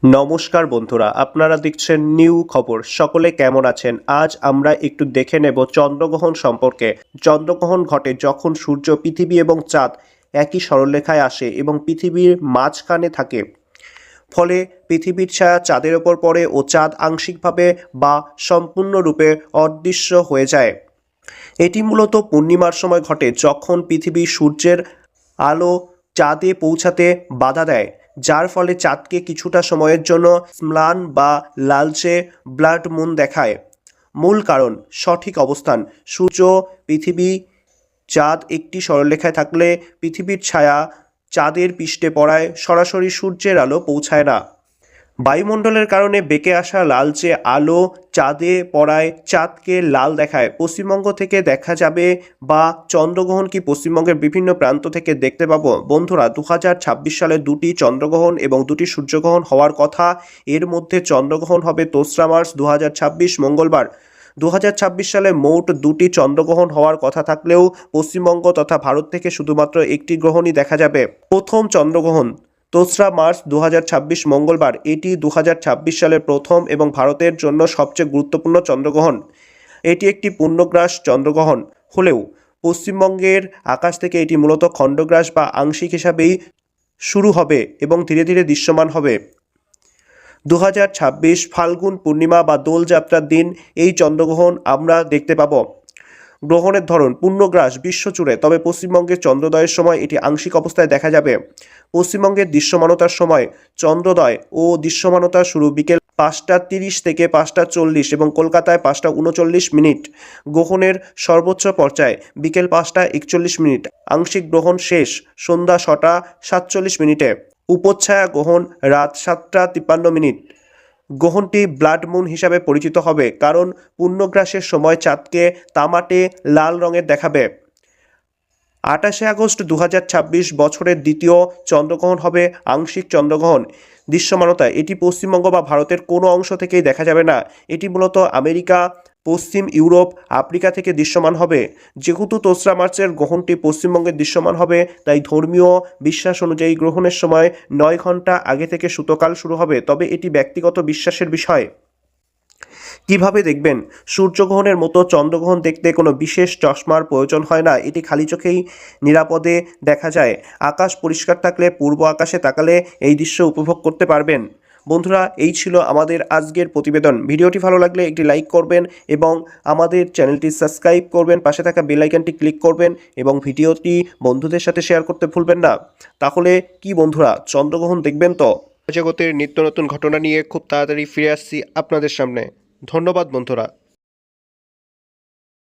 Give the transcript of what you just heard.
নমস্কার বন্ধুরা, আপনারা দেখছেন নিউ খবর। সকলে কেমন আছেন? আজ আমরা একটু দেখে নেব চন্দ্রগ্রহণ সম্পর্কে। চন্দ্রগ্রহণ ঘটে যখন সূর্য, পৃথিবী এবং চাঁদ একই সরলরেখায় আসে এবং পৃথিবীর মাঝখানে থাকে। ফলে পৃথিবীর ছায়া চাঁদের ওপর পড়ে ও চাঁদ আংশিকভাবে বা সম্পূর্ণরূপে অদৃশ্য হয়ে যায়। এটি মূলত পূর্ণিমার সময় ঘটে, যখন পৃথিবী সূর্যের আলো চাঁদে পৌঁছাতে বাধা দেয়, যার ফলে চাঁদকে কিছুটা সময়ের জন্য ম্লান বা লালচে ব্লাড মুন দেখায়। মূল কারণ: সঠিক অবস্থান। সূর্য, পৃথিবী, চাঁদ একটি সরলরেখায় থাকলে পৃথিবীর ছায়া চাঁদের পৃষ্ঠে পড়ায় সরাসরি সূর্যের আলো পৌঁছায় না। বায়ুমণ্ডলের কারণে বেঁকে আসা লালচে আলো চাঁদে পড়ায় চাঁদকে লাল দেখায়। পশ্চিমবঙ্গ থেকে দেখা যাবে বা চন্দ্রগ্রহণ কি পশ্চিমবঙ্গের বিভিন্ন প্রান্ত থেকে দেখতে পাবো? বন্ধুরা, 2026 সালে দুটি চন্দ্রগ্রহণ এবং দুটি সূর্যগ্রহণ হওয়ার কথা। এর মধ্যে চন্দ্রগ্রহণ হবে 2রা মার্চ 2026 মঙ্গলবার। 2026 সালে মোট দুটি চন্দ্রগ্রহণ হওয়ার কথা থাকলেও পশ্চিমবঙ্গ তথা ভারত থেকে শুধুমাত্র একটি গ্রহণই দেখা যাবে। প্রথম চন্দ্রগ্রহণ 2রা মার্চ 2026 মঙ্গলবার। এটি 2026 সালের প্রথম এবং ভারতের জন্য সবচেয়ে গুরুত্বপূর্ণ চন্দ্রগ্রহণ। এটি একটি পূর্ণগ্রাস চন্দ্রগ্রহণ হলেও পশ্চিমবঙ্গের আকাশ থেকে এটি মূলত খণ্ডগ্রাস বা আংশিক হিসাবেই শুরু হবে এবং ধীরে ধীরে দৃশ্যমান হবে। 2026 ফাল্গুন পূর্ণিমা বা দোলযাত্রার দিন এই চন্দ্রগ্রহণ আমরা দেখতে পাব। গ্রহণের ধরন: পূর্ণগ্রাস বিশ্বজুড়ে, তবে পশ্চিমবঙ্গের চন্দ্রোদয়ের সময় এটি আংশিক অবস্থায় দেখা যাবে। পশ্চিমবঙ্গের দৃশ্যমানতার সময় চন্দ্রোদয় ও দৃশ্যমানতা শুরু বিকেল 5টা 30 থেকে 5টা 40 এবং কলকাতায় 5টা 39। গ্রহণের সর্বোচ্চ পর্যায় বিকেল 5টা 41। আংশিক গ্রহণ শেষ সন্ধ্যা 6টা 47। উপচ্ছায়া গ্রহণ রাত 7টা 53। গ্রহণটি ব্লাড মুন হিসাবে পরিচিত হবে, কারণ পূর্ণগ্রাসের সময় চাঁদকে তামাটে লাল রঙের দেখাবে। 28 আগস্ট 2026 বছরের দ্বিতীয় চন্দ্রগ্রহণ হবে আংশিক চন্দ্রগ্রহণ। দৃশ্যমানতা: এটি পশ্চিমবঙ্গ বা ভারতের কোনো অংশ থেকেই দেখা যাবে না। এটি মূলত আমেরিকা, পশ্চিম ইউরোপ, আফ্রিকা থেকে দৃশ্যমান হবে। যেহেতু 2রা মার্চের গ্রহণটি পশ্চিমবঙ্গে দৃশ্যমান হবে, তাই ধর্মীয় বিশ্বাস অনুযায়ী গ্রহণের সময় 9 ঘন্টা আগে থেকে সূতকাল শুরু হবে, তবে এটি ব্যক্তিগত বিশ্বাসের বিষয়। কিভাবে দেখবেন? সূর্যগ্রহণের মতো চন্দ্রগ্রহণ দেখতে কোনো বিশেষ চশমার প্রয়োজন হয় না। এটি খালি চোখেই নিরাপদে দেখা যায়। আকাশ পরিষ্কার থাকলে পূর্ব আকাশে তাকালে এই দৃশ্য উপভোগ করতে পারবেন। বন্ধুরা, এই ছিল আমাদের আজকের প্রতিবেদন। ভিডিওটি ভালো লাগলে একটি লাইক করবেন এবং আমাদের চ্যানেলটি সাবস্ক্রাইব করবেন। পাশে থাকা বেল আইকনটি ক্লিক করবেন এবং ভিডিওটি বন্ধুদের সাথে শেয়ার করতে ভুলবেন না। তাহলে কি বন্ধুরা, চন্দ্রগ্রহণ দেখবেন তো? জগতের নিত্য নতুন ঘটনা নিয়ে খুব তাড়াতাড়ি ফিরে আসছি আপনাদের সামনে। ধন্যবাদ বন্ধুরা।